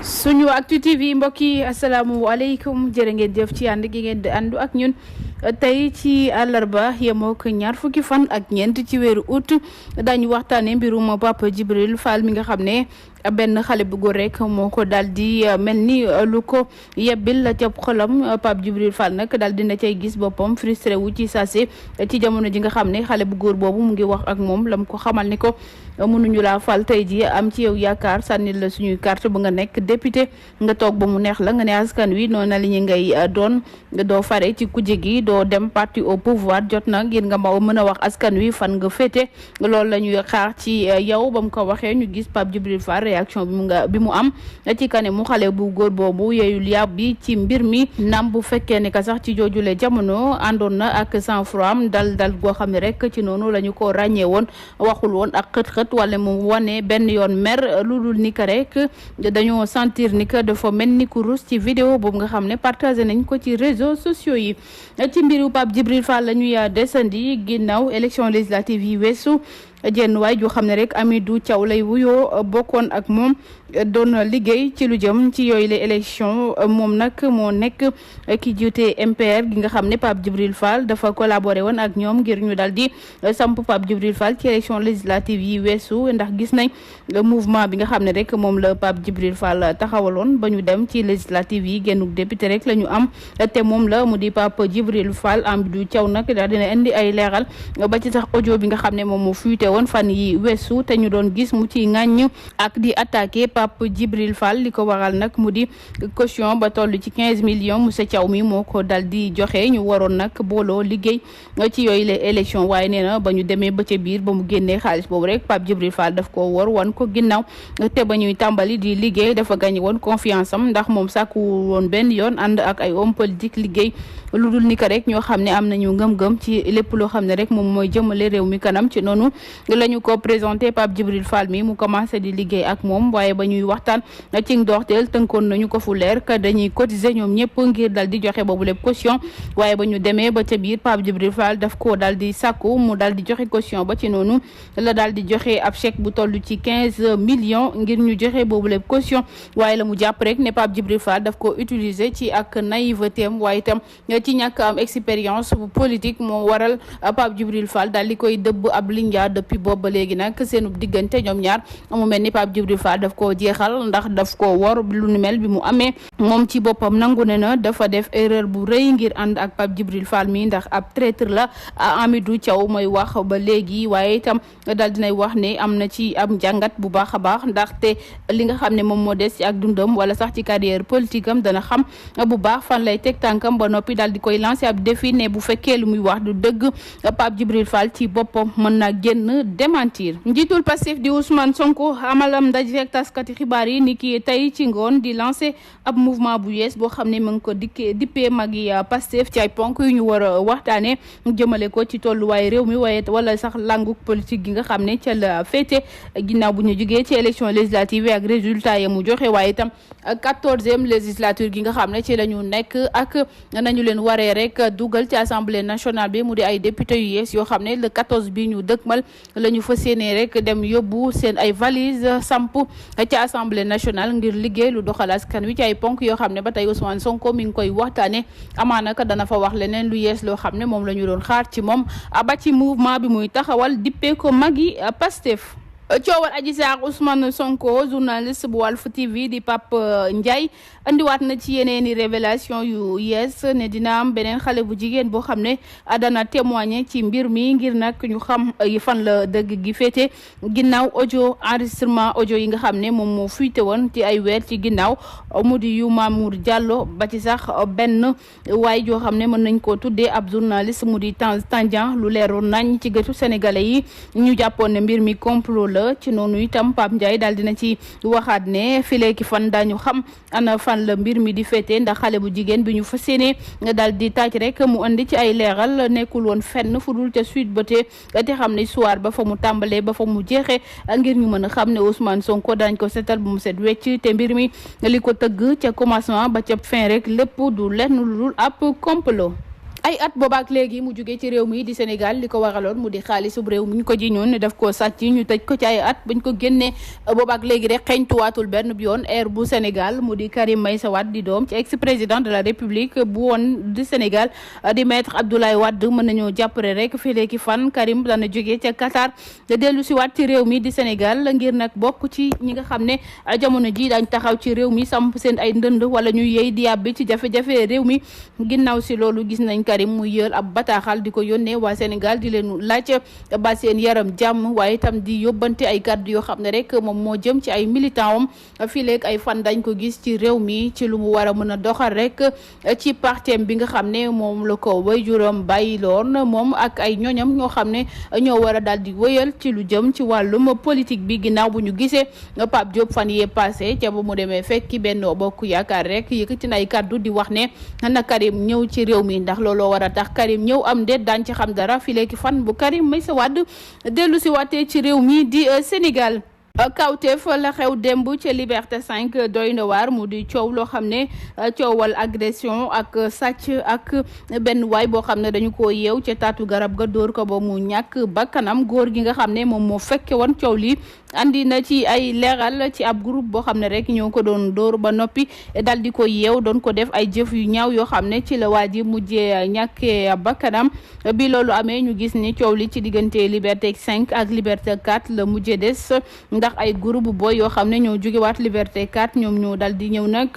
Sunuactu TV mbokk yi asalaamualeykum jërë ngeen jëf ci ànd gi ngeen di àndu ak ñun tey ci àllarba yemoo ko ñaar fukki fan ak ñeent ci weeru août daañu waxtaanee mbirum Pape Djibril Fall mi nga xam ne benn xale bu góor rek moo ko daal di mel ni lu ko yebbil la ca xolam. Pape Djibril Fall nag daal dina cay gis boppam frustré wu ci saase ci jamono ji nga xam ne xale bu góor boobu mu ngi wax ak moom lam ko xamal ni ko mënuñu laa fal tey ji am ci yow yaakaar sànnil la suñuy carte ba nga nekk député nga toog ba mu neex la nga ne askan wi noonu la ñu ngay doon doo fare ci kujje gi doo dem parti au pouvoir jot na ngir nga mën a wax askan wi fan nga féete loolu la ñuy xaar ci yow ba mu ko waxee ñu gis Pape Djibril Fall réaction bi mu am ci kane mu xale bu góor boobu yeeyul yàb bi ci mbir mi nam bu fekkee ne ka sax ci joojule jamono àndoon na ak sang-froid dal goo xam ne rek ci noonu la ñu ko ràññee woon waxul woon ak xët-xët wala mu wane benn yoon mer lu dul ni ka rek dañoo sentir ni que dafa mel ni ku rus ci vidéo boobu nga xam ne partagé nañ ko ci réseaux sociaux yi. ci mbiru Pape Djibril Fall la ñuy desandi ginnaaw élection législative yi weesu jenn waay ju xam ne rek Amidou Thiaw lay wuyoo bokkoon ak moom doon liggéey ci lu jëm ci yooyu la élection moom nag moo nekk ki jiite MPR gi nga xam ne Pape Djibril Fall dafa collaboré woon ak ñoom ngir ñu dal di samp Pape Djibril Fall ci élection législative yi weesu ndax gis nañ mouvement bi nga xam ne rek moom la Pape Djibril Fall taxawaloon ba ñu dem ci législative yi génnuk député rek la ñu am te moom la mu di Pape Djibril Fall. Amidou Thiaw nag daal dina indi ay leeral ba ci sax audio bi nga xam ne moom moo fuité woon fan yi weesu te ñu doon gis mu ci ŋàññ ak di attaqué Pape Djibril Fall li ko waral nag mu di caution ba toll ci 15 millions monsieur Thiaw mi moo ko dal di joxe ñu waroon nag booloo liggéey ci yooyu les élections waaye nee na ba ñu demee ba ca biir ba mu génnee xaalis boobu rek Pape Djibril Fall daf ko war wan ko ginnaaw te ba ñuy tàmbali di liggéey dafa gagné woon confiance am ndax moom sàkku woon benn yoon ànd ak ay homme politique liggéey lu dul ni ko rek ñoo xam ne am nañu ngëm-ngëm ci lépp loo xam ne rek moom mooy jëmale réew mi kanam ci noonu la ñu ko présenté Pape Djibril Fall mi mu commencé di liggéey ak moom waaye ba ñuy waxtaan ci ndoorteel tënkoon nañu ko fu leer que dañuy cotiser ñoom ñëpp ngir dal di joxe boobu lépp caution waaye ba ñu demee ba ca biir Pape Djibril Fall daf ko dal di sàkku mu dal di joxe caution ba ci noonu la dal di joxe ab chèque bu toll ci 15 millions ngir ñu joxe boobu lépp caution waaye la mu jàpp rek ne Pape Djibril Fall daf ko utiliser ci ak naïveté am waaye itam ci ñàkk am expérience bu politique moo waral Pape Djibril Fall daal di koy dëbb ab linja depuis boobu ba léegi nag seenu diggante ñoom ñaar mu mel ni Pape Djibril Fall daf koo jeexal ndax daf ko wor lu nu mel bi mu amee moom ci boppam nangu ne na dafa def erreur bu rëy ngir ànd ak Pape Djibril Fall mi ndax ab traître la Amidou Thiaw mooy wax ba léegi waaye itam daal dinay wax ne am na ci am njàngat bu baax a baax ndaxte li nga xam ne moom moo des ci ak dundam wala sax ci carrière politique am dana xam bu baax fan lay teg tànkam ba noppi daal di koy lancé ab défi ne bu fekkee lu muy wax du dëgg Pape Djibril Fall ci boppam mën naa génn démentir. Njiitul Pastef di Ousmane Sonko amalam ndaje ak taskati xibaar yi ni ki tey ci ngoon di lancé ab mouvement bu yees boo xam ne mu ngi ko dippee magi Pastef ci ay ponk yu ñu war a waxtaanee jëmale ko ci tolluwaay réew mi waaye wala sax langu politique gi nga xam ne ca la féete ginnaaw bu ñu jugee ci élection législative ak résultat ya mu joxe waaye itam 14e législature gi nga xam ne ci la ñu nekk ak nañu leen waree rek dugal ci assemblée nationale bi mu di ay député yu yees yoo xam ne le 14 bi ñu dëkkmal la ñu fas yéenee rek dem yóbbu seen ay valise samp ci assemblée nationale ngir liggéey lu doxal askan wi ci ay ponk yoo xam ne ba tey Ousmane Sonko mi ngi koy waxtaane amaana ka dana fa wax leneen lu yees loo xam ne moom la ñu doon xaar ci moom ba ci mouvement bi muy taxawal dippee ko magi Pastef. coowal Adji Sarr Ousmane Sonko journaliste bu Walf TV di Pape Ndiaye andiwaat na ci yeneeni révélation yu yees ne dina am beneen xale bu jigéen boo xam ne dana témoigner ci mbir mi ngir nag ñu xam fan la dëgg gi féete ginnaaw audio enregistrement audio yi nga xam ne moom moo fuite woon ci ay weer ci ginnaaw mu di yu Mamour Diallo ba ci sax benn waay joo xam ne mën nañ koo tuddee ab journaliste mu di Tandian lu leeroon nañ ci gëtu sénégalais yi ñu jàppoon ne mbir mi complot la. ci noonu itam Pape Ndiaye daal dina ci waxaat ne fileeki fan daañu xam ana fan la mbir mi di féete ndax xale bu jigéen bi ñu fas yéene daal di taaj rek mu andi ci ay leeral nekkul woon fenn fu dul ca Sweet Beauté te xam ne soir ba fa mu tàmbalee ba fa mu jeexee ngir ñu mën a xam ne Ousmane Sonko dañ ko setal bu mu set wecc te mbir mi li ko tëgg ca commencement ba ca fin rek lépp du lenn lu dul ab complot. ay at boobaak léegi mu jóge ci réew mi di Sénégal li ko waraloon mu di xaalisub réew mi ñu ko ji ñoon ne daf koo sàcc ñu tëj ko ci ay at bañ ko génnee boobaak léegi rek xeeñtuwaatul benn yoon air bu Sénégal mu di Karim Meïssa Wade di doom ci ex président de la République bu woon di Sénégal di maître Abdoulaye Wade mën nañoo jàppale rek fii léegi fan Karim dana jóge ca Qatar dellu si waat ci réew mi di Sénégal ngir nag bokk ci ñi nga xam ne jamono ji dañ taxaw ci réew mi samp seen ay ndënd wala ñuy yey di yàbbi ci jafe-jafe réew mi ginnaaw si loolu gis nañ Karim mu yël ab bataaxal di ko yónnee waa Sénégal di leen laaj ba seen yaram jàmm waaye itam di yóbbante ay kàddu yoo xam ne rek moom moo jëm ci ay militant am fii léegi ay fan dañ ko gis ci réew mi ci lu mu war a mën a doxal rek ci partem bi nga xam ne moom la ko waajuram bàyyi loon moom ak ay ñoñam ñoo xam ne ñoo war a daal di wëyal ci lu jëm ci wàllum politique bi ginnaaw bu ñu gisee Pape Diop fan yee passé ca ba mu demee fekki Benno Bokk Yaakaar rek yëkkati na ay kàddu di wax ne na Karim ñëw ci réew mi ndax looloo war a tax Karim ñëw am déet daañ ci xam dara fi léegi fan bu Karim Meïssa Wade dellu si waatee ci réew mi di Sénégal. kawteef la xew démb ci Liberté 5 doy na waar mu di coow loo xam ne coowal agression ak sàcc ak benn waay boo xam ne dañu ko yeew ca taatu garab ga dóor ko ba mu ñàkk bakkanam góor gi nga xam ne moom moo fekke woon coow li andi na ci ay leeral ci ab groupe boo xam ne rek ñoo ko doon dóor ba noppi dal di ko yeew doon ko def ay jëf yu ñaaw yoo xam ne ci la waa ji mujjee ñàkkee bakkanam bi loolu amee ñu gis ni coow li ci diggante Liberté 5 ak Liberté 4 la mujjee des ndax ay groupe boy yoo xam ne ñoo jógewaat Liberté 4 ñoom ñoo dal di ñëw nag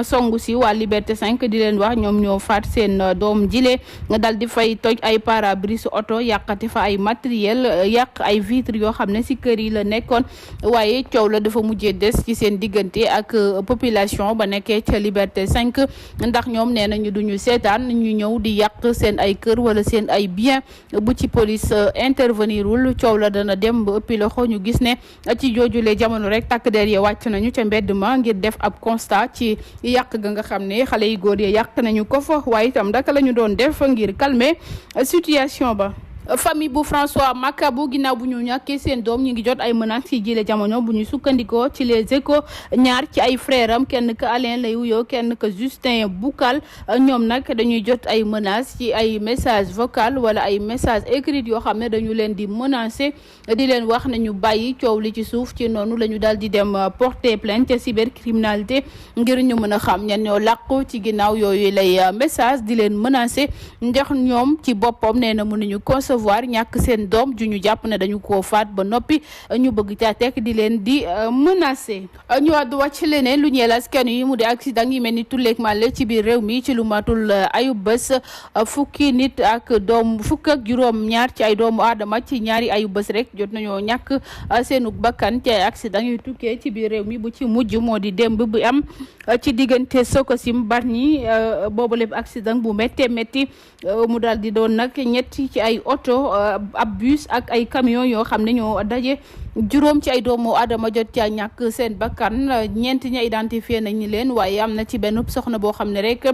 songu si waa Liberté 5 di leen wax ñoom ñoo faat seen doom jile dal di fay toj ay pare-brise oto yàqate fa ay matériel yàq ay vitres yoo xam ne si kër yi la nekkoon waaye coow la dafa mujjee des ci seen diggante ak population ba nekkee ca Liberté 5 ndax ñoom nee nañu duñu seetaan ñu ñëw di yàq seen ay kër wala seen ay bien bu ci police intervenirul coow la dana dem ba ëppi loxo ñu gis ne ci joojule jamono rek takk der ya wàcc nañu ca mbedd ma ngir def ab constat ci yàq ga nga xam ne xale yu góor ya yàq nañu ko fa waaye itam ndaka la ñu doon def ngir calmer situation ba. famille bu François Makabu ginnaaw bu ñu ñàkkee seen doom ñu ngi jot ay menaces ci jile jamono bu ñu sukkandikoo ci les échos ñaar ci ay frères am kenn ka Alain lay wuyoo kenn ka Justin Boucal ñoom nag dañuy jot ay menaces ci ay message vocal wala ay message écrit yoo xam ne dañu leen di menacer di leen wax ne ñu bàyyi coow li ci suuf ci noonu la ñu daal di dem porter plainte cybercriminalité ngir ñu mën a xam ñan ñoo làqu ci ginnaaw yooyu lay message di leen menacer ndax ñoom ci boppam nee na mënuñu voir ñàkk seen doom ju ñu jàpp ne dañu koo faat ba noppi ñu bëgg caa tekk di leen di menacer ñu àddu wàcc leneen lu ñeel askan yi mu di accident yi mel ni tulleeg màlle ci biir réew mi ci lu matul ayub bés fukki nit ak juróom ñaar ci ay doomu aadama ci ñaari ayub bés rek jot nañoo ñàkk seenu bakkan ci ay accident yu tukkee ci biir réew mi bu ci mujj moo di démb bi am ci diggante Sococim Bargny boobu lépp accident bu méttee métti mu daal di doon nag ñetti ci ay oto ab bus ak ay camion yoo xam ne ñoo daje juróom ci ay doomu aadama jot ca ñàkk seen bakkan ñeent ña identifié nañ leen waaye am na ci benn soxna boo xam ne rek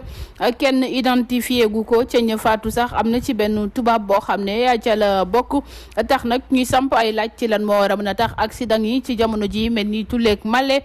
kenn identifié gu ko ca ña faatu sax am na ci benn tubaab boo xam ne ca la bokk tax nag ñuy samp ay laaj ci lan moo war a mën a tax accident yi ci jamono ji mel ni tulleeg male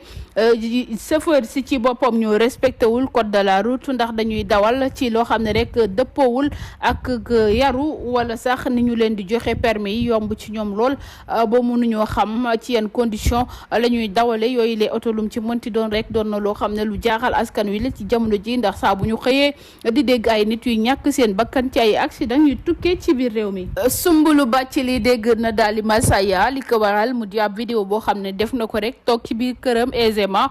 chauffeur si ci boppam ñu respecté wul code de la route ndax dañuy dawal ci loo xam ne rek dëppoowul ak yaru wala sax ni ñu leen di joxe permis yi yomb ci ñoom lool ba mënuñoo xam ci yenn condition la ñuy dawale yooyu les oto lum ci mënti doon rek doon na loo xam ne lu jaaxal askan wi la ci jamono ji ndax saa bu ñu xëyee di dégg ay nit yu ñàkk seen bakkan ci ay accident yu tukkee ci biir réew mi. Sumbulu bàcc li dégg na daal di Masaya li ko waral mu di ab vidéo boo xam ne def na ko rek toog ci biir këram aisément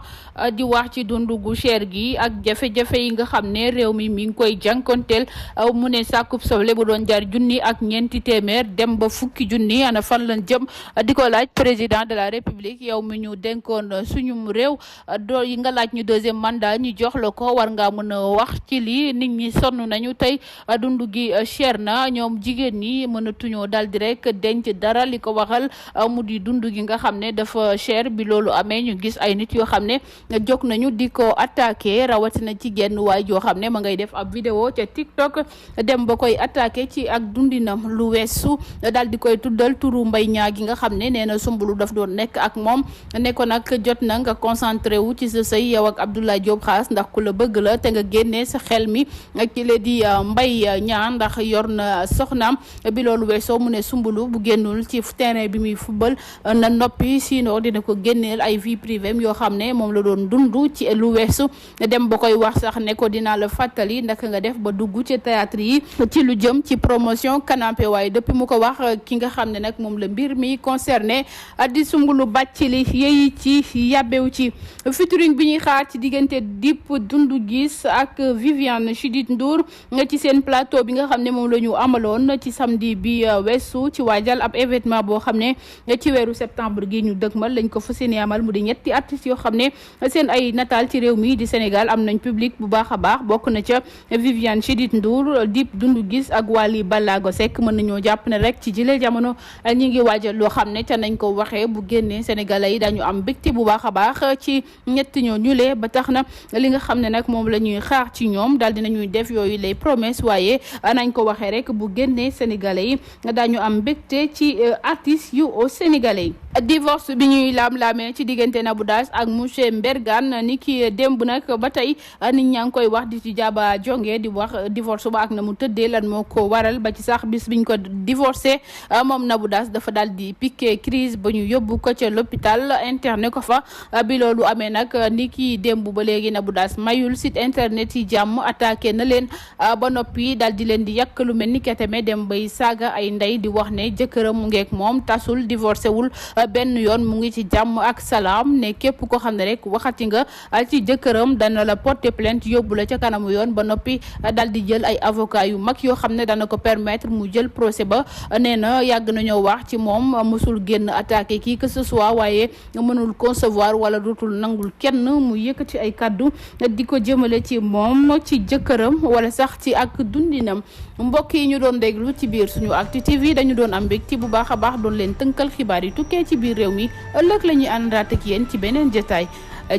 di wax ci dundu gu cher gi ak jafe-jafe yi nga xam ne réew mi ngi koy jànkonteel mu ne sàkkub soble bu doon jar junni ak ñeenti juróom-ñeenti téeméer dem ba fukki junni ana fan lañ jëm di ko laaj président de la république yow mi ñu dénkoon suñu réew doo yi nga laaj ñu deuxième mandat ñu jox la ko war ngaa mën a wax ci lii nit ñi sonn nañu tey dund gi cher na ñoom jigéen ñi mënatuñoo dal di rek denc dara li ko waxal mu di dund gi nga xam ne dafa cher bi loolu amee ñu gis ay nit yoo xam ne jóg nañu di ko attaqué rawatina ci genn waay joo xam ne ma ngay def ab vidéo ca TikTok dem ba koy attaqué ci ak dundinam lu weesu daal di koy tuddal turu Mbaye Niang gi nga xam ne nee na Soumboulou daf doon nekk ak moom ne ko nag jot na nga concentré wu ci sa sëy yow ak Abdoulaye Diop Khass ndax ku la bëgg la te nga génnee sa xel mi ci la di Mbaye Niang ndax yor na soxnaam bi loolu weesoo mu ne Soumboulou bu génnul ci terrain bi muy football na noppi sinon dina ko génneel ay vie privée yoo xam ne moom la doon dund ci lu weesu dem ba koy wax sax ne ko dinaa la fàttali ndaka nga def ba dugg ci théâtre yi ci lu jëm ci promotion canapé waaye depuis mu ko wax ki nga xam ne nag moom la mbir mi concerné di Soumboulou Bathily yeyi ci yàbbew ci featuring bi ñuy xaar ci diggante Dip Doundou Guiss ak Viviane Chidid Ndour ci seen plateau bi nga xam ne moom la ñu amaloon ci samedi bi weesu ci waajal ab événement boo xam ne ci weeru septembre gi ñu dëgmal lañ ko fas yéene amal mu di ñetti artistes yoo xam ne seen ay nataal ci réew mi di Sénégal am nañ public bu baax a baax bokk na ca Viviane Chidid Ndour Dip Doundou Guiss ak Wally Ballago Seck mën nañoo jàpp ne rek ci jile jamono ñi ngi waajal loo xam ne ca nañ ko waxee bu génnee Sénégalais yi dañu am mbégte bu baax a baax ci ñett ñoo ñulee ba tax na li nga xam ne nag moom la ñuy xaar ci ñoom daal dinañuy def yooyu les promesses waaye nañ ko waxee rek bu génnee Sénégalais yi dañu am mbégte ci artistes yu Sénégalais yi. Divorce bi ñuy laam-laamee ci diggante Nabou Dash ak monsieur Mbergane ni ki démb nag ba tey nit ñaa ngi koy wax di ci jaaba jonge di wax divorce ba ak na mu tëddee lan moo ko waral ba ci sax bis biñ ko divorcé moom Nabou Dash dafa daal di piqué crise ba ñu yóbbu ko ca l'hôpital interné ko fa bi loolu amee nag ni ki démb ba léegi Nabou Dash mayul site internet yi jàmm attaqué na leen ba noppi daal di leen di yàq lu mel ni ketame dem bay saaga ay ndey di wax ne jëkkëram mu ngeek moom tasul divorcé wul benn yoon mu ngi ci jàmm ak salaam ne képp ko xam ne rek waxati nga ci jëkkëram dana la porter plainte yóbbu la ca kanamu yoon ba noppi dal di jël ay avocat yu mag yoo xam ne dana ko permettre mu jël procès ba nee na yàgg nañoo wax ci moom musul génn attaqué kii que ce soit waaye mënul concevoir wala dootul nangul kenn mu yëkkati ay kaddu di ko jëmale ci moom ci jëkkëram wala sax ci ak dundinam mbokk yi ñu doon déglu ci biir suñu Actu TV dañu doon am mbégte bu baax a baax doon leen tënkal xibaar yi tukkee ci biir réew mi ëllëg la ñuy àndaat ak yéen ci beneen jotaay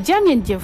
jaa ngeen jëf.